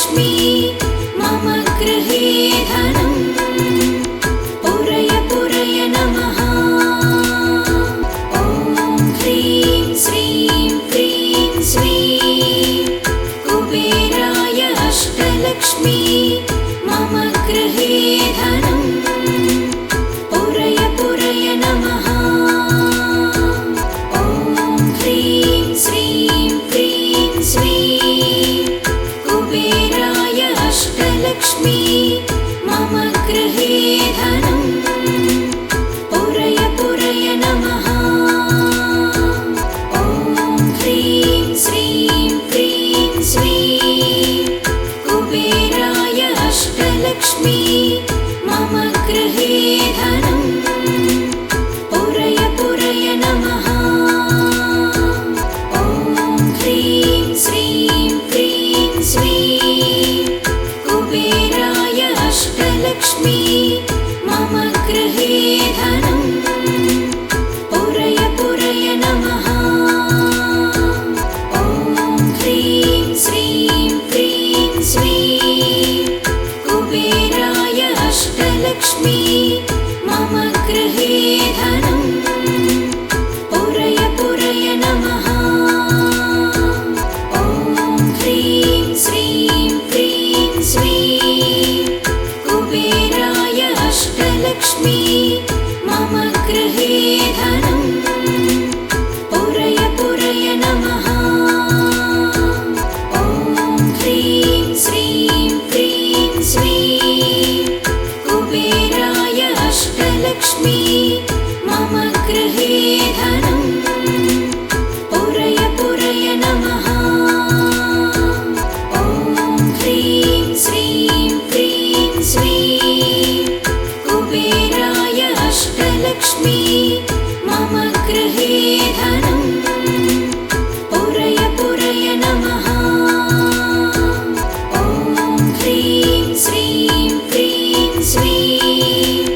अष्टलक्ष्मी मम गृहे धनम् पूरय पूरय नमः। ॐ ह्रीं श्रीं क्रीं श्रीं कुबेराय अष्टलक्ष्मी मम गृहे धनम् पूरय पूरय नमः। ॐ ह्रीं श्रीं क्रीं श्रीं कुबेराय अष्टलक्ष्मी मम गृहे धनम् पूरय पूरय नमः। ॐ ह्रीं श्रीं क्रीं श्रीं कुबेराय अष्टलक्ष्मी मम गृहे धनम् पूरय पूरय नमः। ॐ ह्रीं श्रीं क्रीं श्रीं कुबेराय अष्टलक्ष्मी मम गृहे धनम् पूरय पूरय नमः। ॐ ह्रीं श्रीं क्रीं श्रीं कुबेराय अष्टलक्ष्मी मम गृहे धनम् पूरय पूरय नमः। ॐ ह्रीं श्रीं क्रीं श्रीं कुबेराय अष्टलक्ष्मी मम गृहे धनम् पूरय पूरय नमः। ॐ ह्रीं श्रीं क्रीं श्रीं कुबेराय अष्टलक्ष्मी मम गृहे धनम् पूरय पूरय नमः। ॐ ह्रीं श्रीं क्रीं श्रीं कुबेराय अष्टलक्ष्मी मम गृहे धनम् पूरय पूरय नमः। ॐ ह्रीं श्रीं क्रीं श्रीं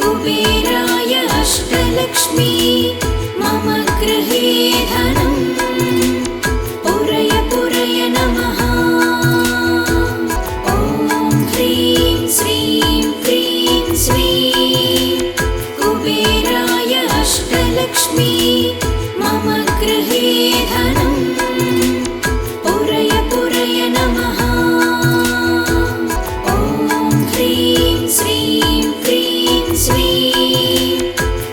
कुबेराय अष्टलक्ष्मी मम गृहे धनम् पूरय पूरय नमः। ॐ ह्रीं श्रीं क्रीं श्रीं कुबेराय अष्टलक्ष्मी मम गृहे धनम् पूरय पूरय नमः। ॐ ह्रीं श्रीं क्रीं श्रीं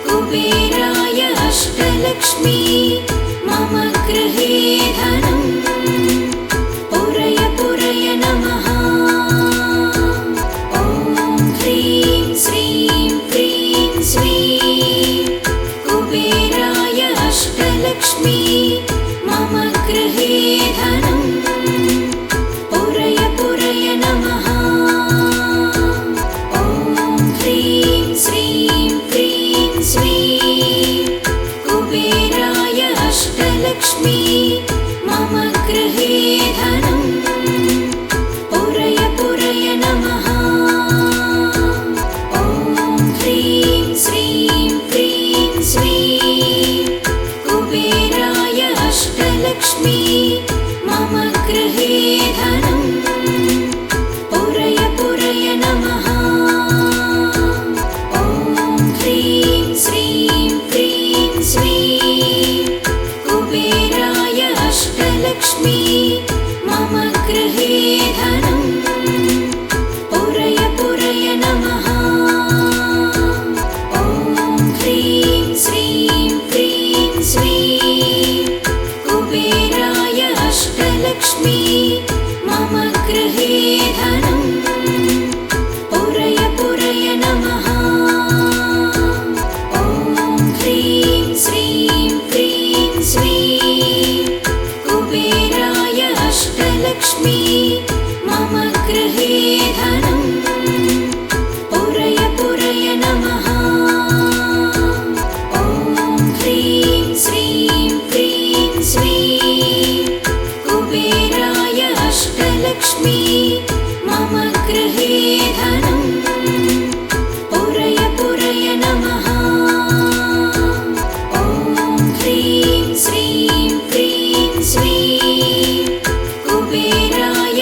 कुबेराय अष्टलक्ष्मी मम गृहे धनम् पूरय पूरय नमः। ॐ ह्रीं श्रीं क्रीं श्रीं कुबेराय अष्टलक्ष्मी मम गृहे धनम् पूरय पूरय नमः। ॐ ह्रीं श्रीं क्रीं श्रीं कुबेराय अष्टलक्ष्मी मम गृहे धनम् पूरय पूरय नमः। ॐ ह्रीं श्रीं क्रीं श्रीं कुबेराय अष्टलक्ष्मी मम गृहे धनम् पूरय पूरय नमः। ॐ ह्रीं श्रीं क्रीं श्रीं कुबेराय अष्टलक्ष्मी मम गृहे धनम् पूरय पूरय नमः। ॐ ह्रीं श्रीं क्रीं श्रीं कुबेराय अष्टलक्ष्मी मम गृहे धनम् पूरय पूरय नमः। ॐ ह्रीं श्रीं क्रीं श्रीं कुबेराय अष्टलक्ष्मी मम गृहे धनम् पूरय पूरय नमः। ॐ ह्रीं श्रीं क्रीं श्रीं कुबेराय अष्टलक्ष्मी मम गृहे धनम् पूरय पूरय नमः। ॐ ह्रीं श्रीं क्रीं श्रीं कुबेराय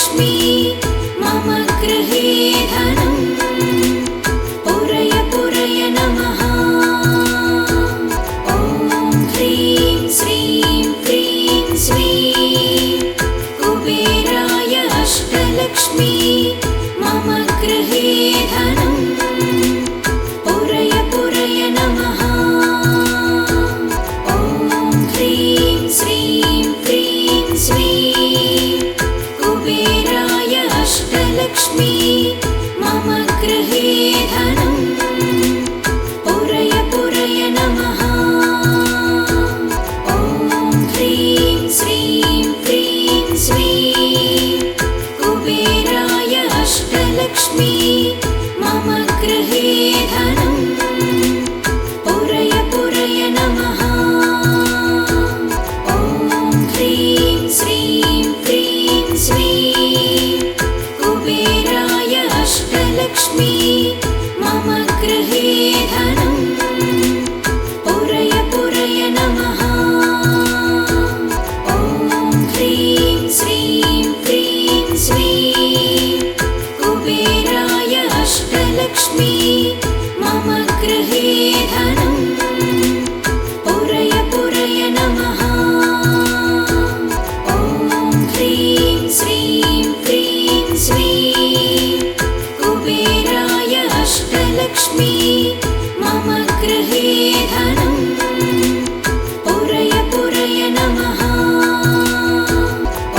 अष्टलक्ष्मी मम गृहे धनम् पुरय पुरय नमः। ॐ ह्रीं श्रीं क्रीं श्रीं कुबेराय अष्टलक्ष्मी मम गृहे धनम् पुरय पुरय नमः। ॐ ह्रीं श्रीं क्रीं श्रीं कुबेराय अष्टलक्ष्मी मम गृहे धनम् पुरय पुरय नमः। ॐ ह्रीं श्रीं क्रीं श्रीं कुबेराय अष्टलक्ष्मी मम गृहे धनम् पुरय पुरय नमः। ॐ ह्रीं श्रीं क्रीं श्रीं कुबेराय अष्टलक्ष्मी मम गृहे धनम् पुरय पुरय नमः। ॐ ह्रीं श्रीं क्रीं श्रीं कुबेराय अष्टलक्ष्मी मम गृहे धनम् पुरय पुरय नमः। ॐ ह्रीं श्रीं क्रीं श्रीं कुबेराय अष्टलक्ष्मी मम गृहे धनम् पुरय पुरय नमः।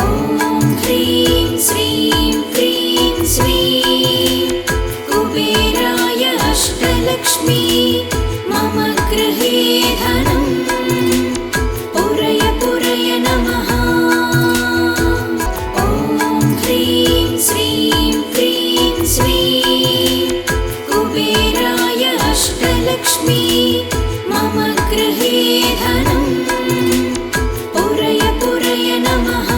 ॐ ह्रीं श्रीं क्रीं श्रीं कुबेराय अष्टलक्ष्मी मम गृहे धनम् पुरय पुरय नमः। ॐ ह्रीं श्रीं क्रीं श्रीं कुबेराय अष्टलक्ष्मी मम गृहे धनम् पुरय पुरय नमः।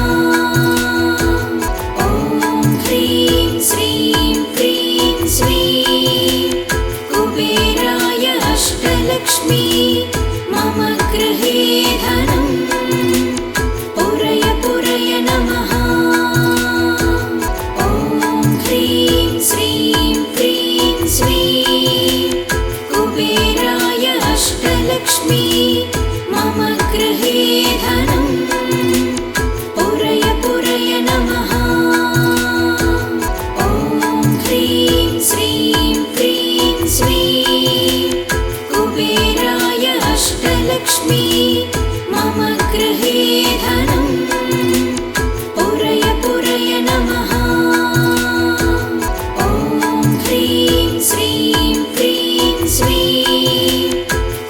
ॐ ह्रीं श्रीं क्रीं श्रीं कुबेराय अष्टलक्ष्मी मम गृहे धनम् पुरय पुरय नमः। ॐ ह्रीं श्रीं क्रीं श्रीं कुबेराय अष्टलक्ष्मी मम गृहे धनम् पुरय पुरय नमः। ॐ ह्रीं श्रीं क्रीं श्रीं कुबेराय अष्टलक्ष्मी मम गृहे धनम् पुरय पुरय नमः। ॐ ह्रीं श्रीं क्रीं श्रीं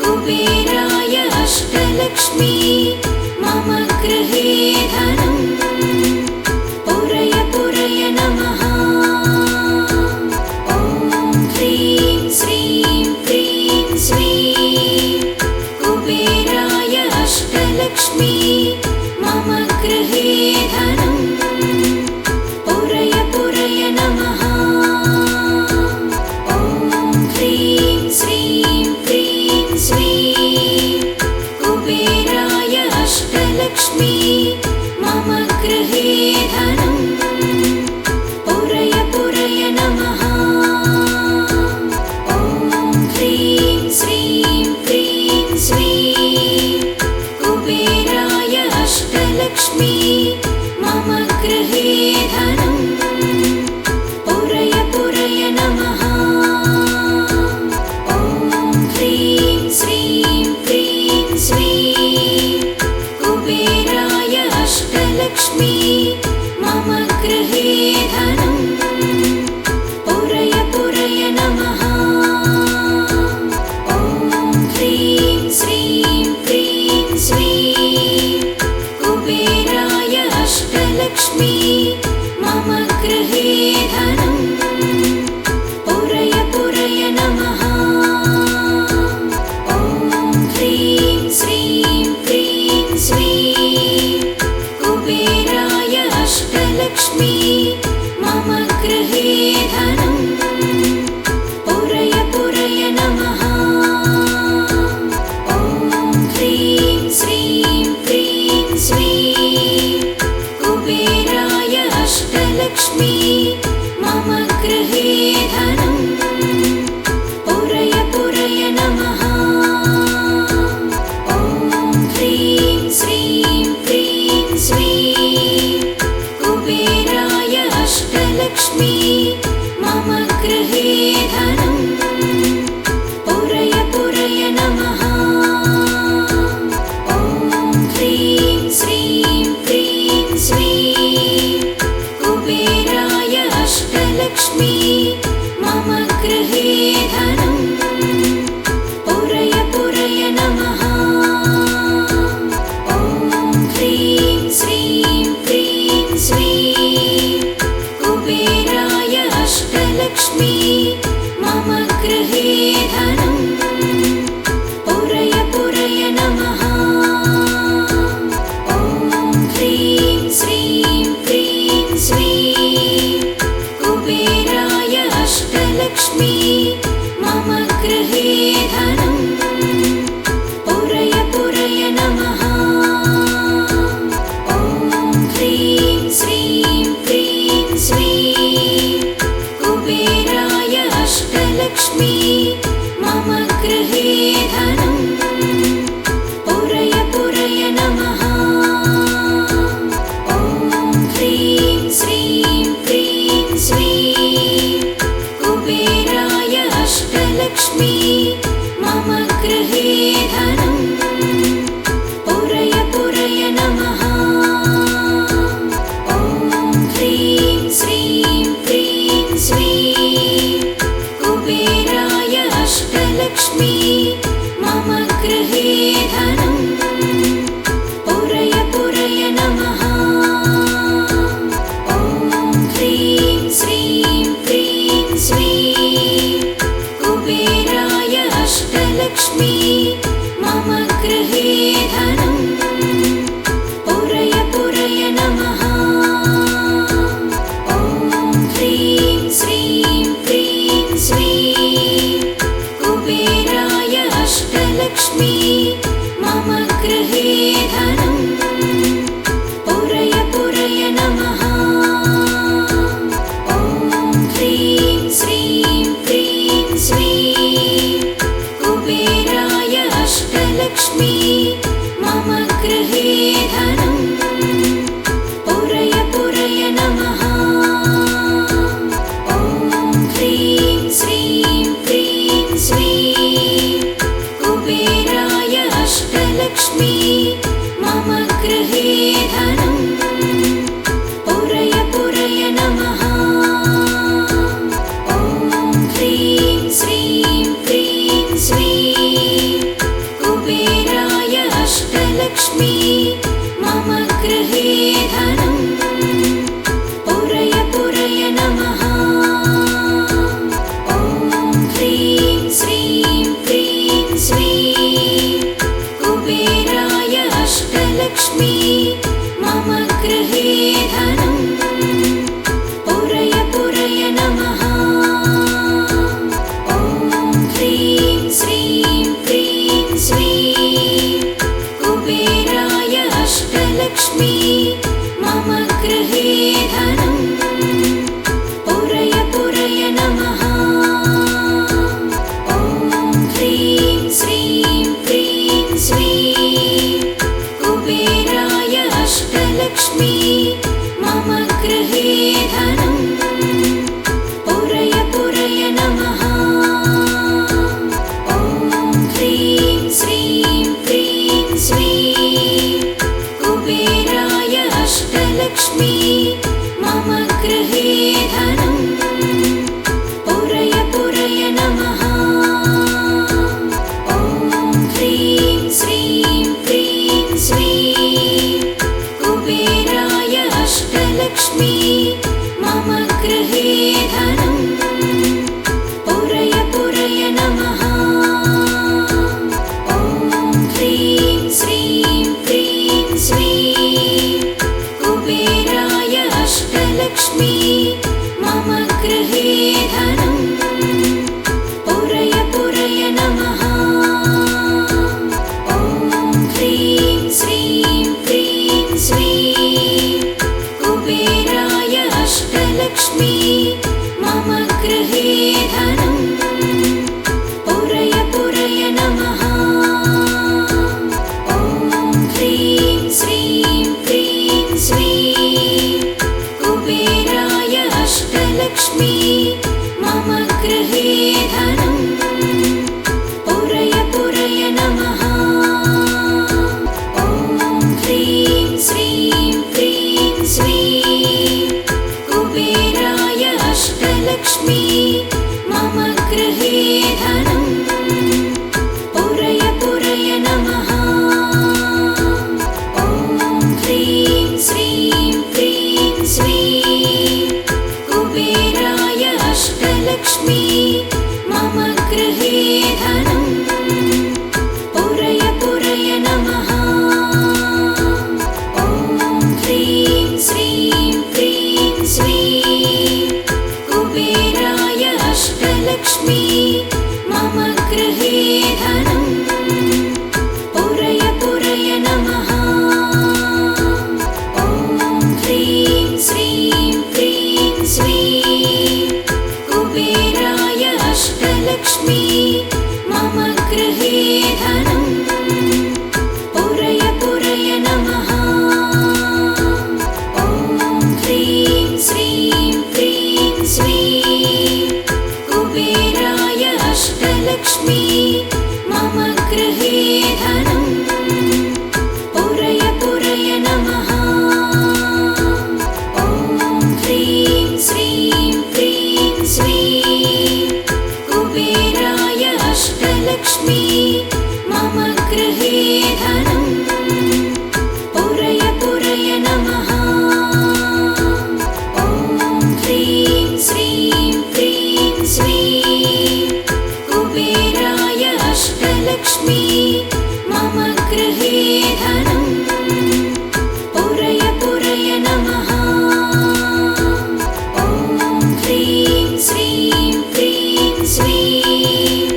कुबेराय अष्टलक्ष्मी मम गृहे धनम् पुरय पुरय नमः। ॐ ह्रीं श्रीं क्रीं श्रीं कुबेराय अष्टलक्ष्मी मम गृहे धनम् पुरय पुरय नमः। ॐ ह्रीं श्रीं क्रीं श्रीं कुबेराय अष्टलक्ष्मी मम गृहे धनम् पुरय पुरय नमः। ॐ ह्रीं श्रीं क्रीं श्रीं कुबेराय अष्टलक्ष्मी मम गृहे धनम् पुरय पुरय नमः। ॐ ह्रीं श्रीं क्रीं श्रीं कुबेराय अष्टलक्ष्मी मम गृहे धनम् पुरय पुरय नमः। ॐ ह्रीं श्रीं क्रीं श्रीं कुबेराय अष्टलक्ष्मी मम गृहे धनम् पुरय पुरय नमः। ॐ ह्रीं श्रीं क्रीं श्रीं कुबेराय अष्टलक्ष्मी मम अष्टलक्ष्मी मम गृहे धनं पुरय पुरय नमः। ॐ ह्रीं श्रीं क्रीं श्रीं कुबेराय अष्टलक्ष्मी मम गृहे धनं पुरय पुरय नमः। ॐ ह्रीं श्रीं क्रीं श्रीं कुबेराय अष्टलक्ष्मी मम गृहे धनं पुरय पुरय नमः। ॐ ह्रीं श्रीं क्रीं श्रीं कुबेराय अष्टलक्ष्मी मम गृहे धनं पुरय पुरय नमः। ॐ ह्रीं श्रीं क्रीं श्रीं कुबेराय अष्टलक्ष्मी मम गृहे धनं पुरय पुरय नमः। ॐ ह्रीं श्रीं क्रीं श्रीं कुबेराय अष्टलक्ष्मी मम गृहे धनं पुरय पुरय नमः। ॐ ह्रीं श्रीं क्रीं श्रीं कुबेराय अष्टलक्ष्मी मम गृहे धनं पुरय पुरय नमः। ॐ ह्रीं श्रीं क्रीं श्रीं कुबेराय अष्टलक्ष्मी मम गृहे धनं पुरय पुरय नमः। ॐ ह्रीं श्रीं क्रीं श्रीं कुबेराय अष्टलक्ष्मी मम गृहे धनं पुरय पुरय नमः। ॐ ह्रीं श्रीं क्रीं श्रीं कुबेराय अष्टलक्ष्मी मम गृहे धनं पुरय पुरय नमः। ॐ ह्रीं श्रीं क्रीं श्रीं कुबेराय अष्टलक्ष्मी मम गृहे धनं पुरय पुरय नमः। ॐ ह्रीं श्रीं क्रीं श्रीं कुबेराय अष्टलक्ष्मी मम गृहे धनं पुरय पुरय नमः। ॐ ह्रीं श्रीं क्रीं श्रीं कुबेराय अष्टलक्ष्मी मम गृहे धनं पुरय पुरय नमः। ॐ ह्रीं श्रीं क्रीं श्रीं कुबेराय अष्टलक्ष्मी मम गृहे धनं पुरय पुरय नमः। ॐ ह्रीं श्रीं क्रीं श्रीं कुबेराय अष्टलक्ष्मी मम गृहे धनं पुरय पुरय नमः। ॐ ह्रीं श्रीं क्रीं श्रीं कुबेराय अष्टलक्ष्मी मम गृहे धनं पुरय पुरय नमः। ॐ ह्रीं श्रीं क्रीं श्रीं कुबेराय अष्टलक्ष्मी मम गृहे धनं पुरय पुरय नमः। ॐ ह्रीं श्रीं क्रीं श्रीं कुबेराय अष्टलक्ष्मी मम गृहे धनं पुरय पुरय नमः। ॐ ह्रीं श्रीं क्रीं श्रीं कुबेराय अष्टलक्ष्मी मम गृहे धनं पुरय पुरय नमः। ॐ ह्रीं श्रीं क्रीं श्रीं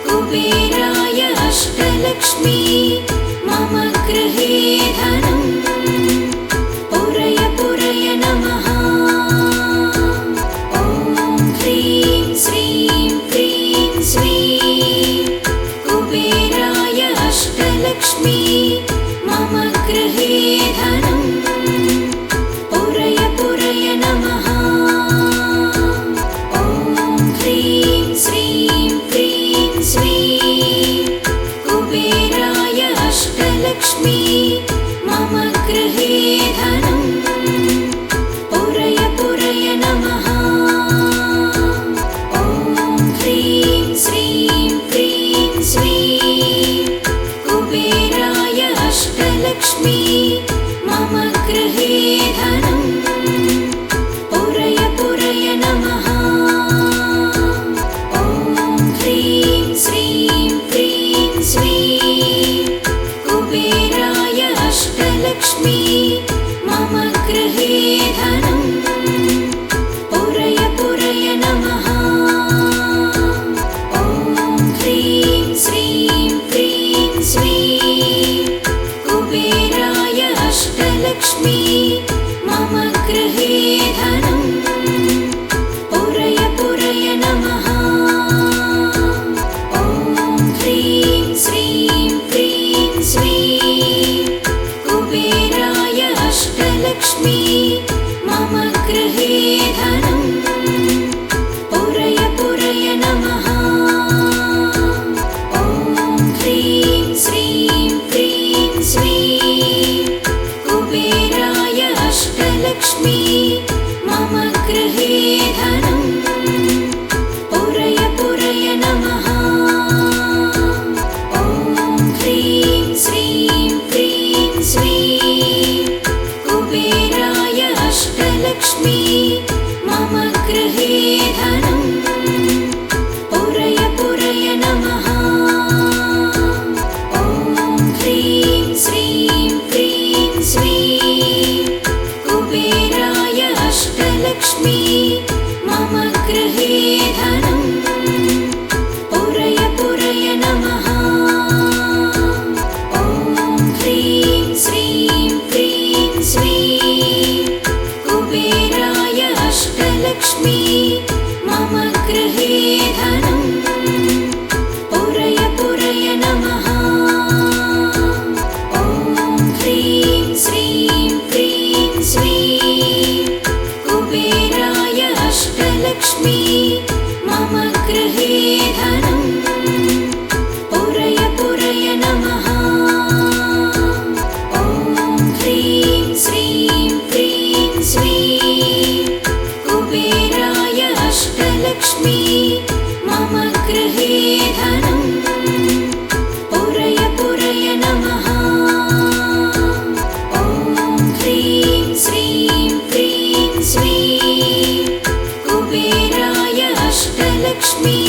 कुबेराय अष्टलक्ष्मी मम गृहे धनं पुरय पुरय नमः। ॐ ह्रीं श्रीं क्रीं श्रीं कुबेराय अष्टलक्ष्मी मम गृहे धनं पुरय पुरय नमः। ॐ ह्रीं श्रीं क्रीं श्रीं कुबेराय अष्टलक्ष्मी मम गृहे धनं पुरय पुरय नमः। ॐ ह्रीं श्रीं क्रीं श्रीं कुबेराय अष्टलक्ष्मी मम गृहे धनं पुरय पुरय नमः। ॐ ह्रीं श्रीं क्रीं श्रीं कुबेराय अष्टलक्ष्मी मम गृहे धनं पुरय पुरय नमः। ॐ ह्रीं श्रीं क्रीं श्रीं कुबेराय अष्टलक्ष्मी मम गृहे धनं पुरय पुरय नमः। ॐ ह्रीं श्रीं क्रीं श्रीं कुबेराय अष्टलक्ष्मी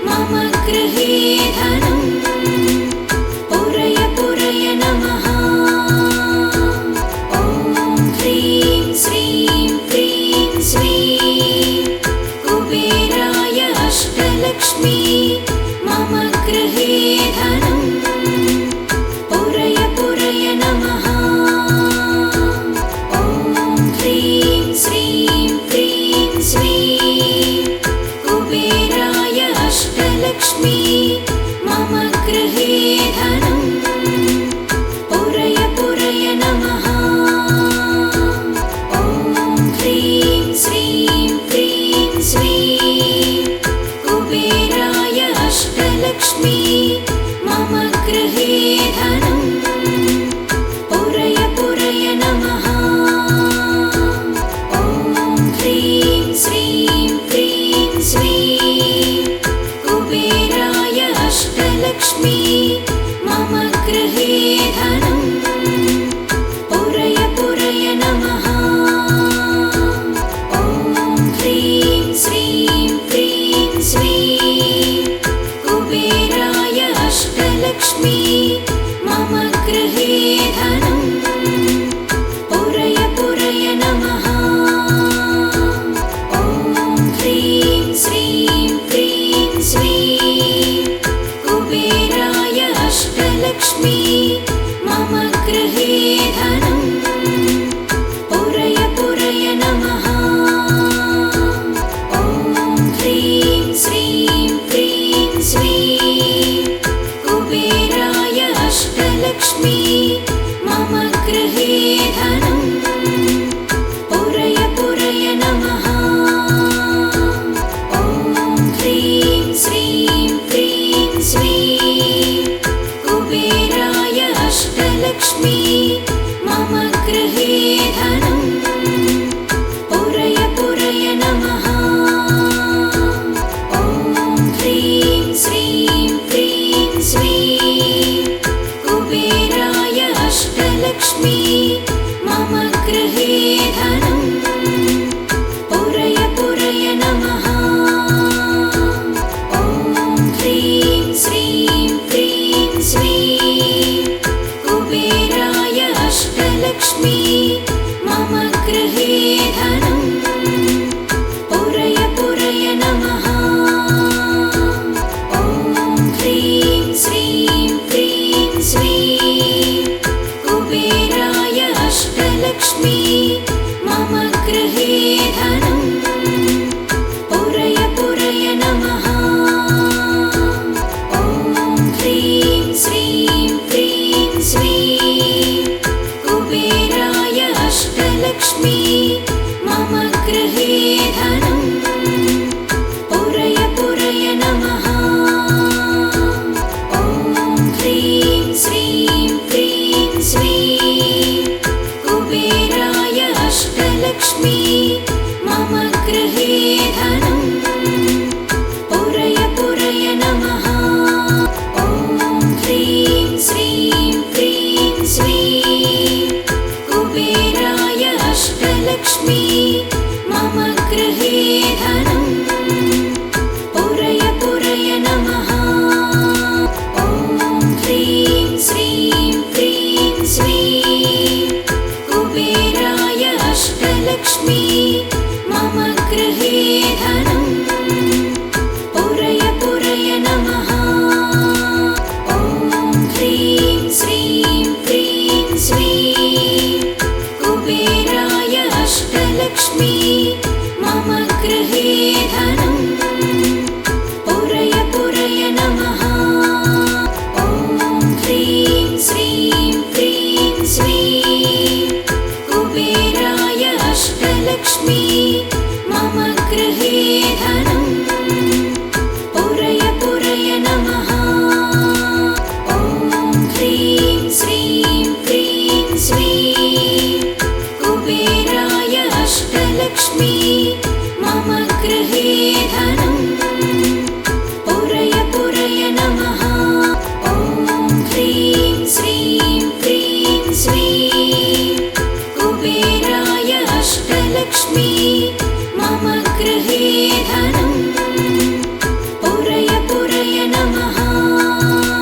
मम गृहे धनं पुरय पुरय नमः। ॐ ह्रीं श्रीं क्रीं श्रीं कुबेराय अष्टलक्ष्मी मम गृहे धनं पुरय पुरय नमः। ॐ ह्रीं श्रीं क्रीं श्रीं कुबेराय अष्टलक्ष्मी मम गृहे धनं पुरय पुरय नमः। ॐ ह्रीं श्रीं क्रीं श्रीं कुबेराय अष्टलक्ष्मी मम गृहे धनं पुरय पुरय नमः। ॐ ह्रीं श्रीं क्रीं श्रीं कुबेराय अष्टलक्ष्मी मम गृहे धनं पुरय पुरय नमः। ॐ ह्रीं श्रीं क्रीं श्रीं कुबेराय अष्टलक्ष्मी मम गृहे धनं पुरय पुरय नमः। ॐ ह्रीं श्रीं क्रीं श्रीं कुबेराय अष्टलक्ष्मी मम गृहे धनं पुरय पुरय नमः। ॐ ह्रीं श्रीं क्रीं श्रीं कुबेराय अष्टलक्ष्मी मम गृहे धनं पुरय पुरय नमः। ॐ ह्रीं श्रीं क्रीं श्रीं कुबेराय अष्टलक्ष्मी मम गृहे धनं पुरय पुरय नमः। ॐ ह्रीं श्रीं क्रीं श्रीं कुबेराय अष्टलक्ष्मी मम गृहे धनं पुरय पुरय नमः। ॐ ह्रीं श्रीं क्रीं श्रीं कुबेराय गृहे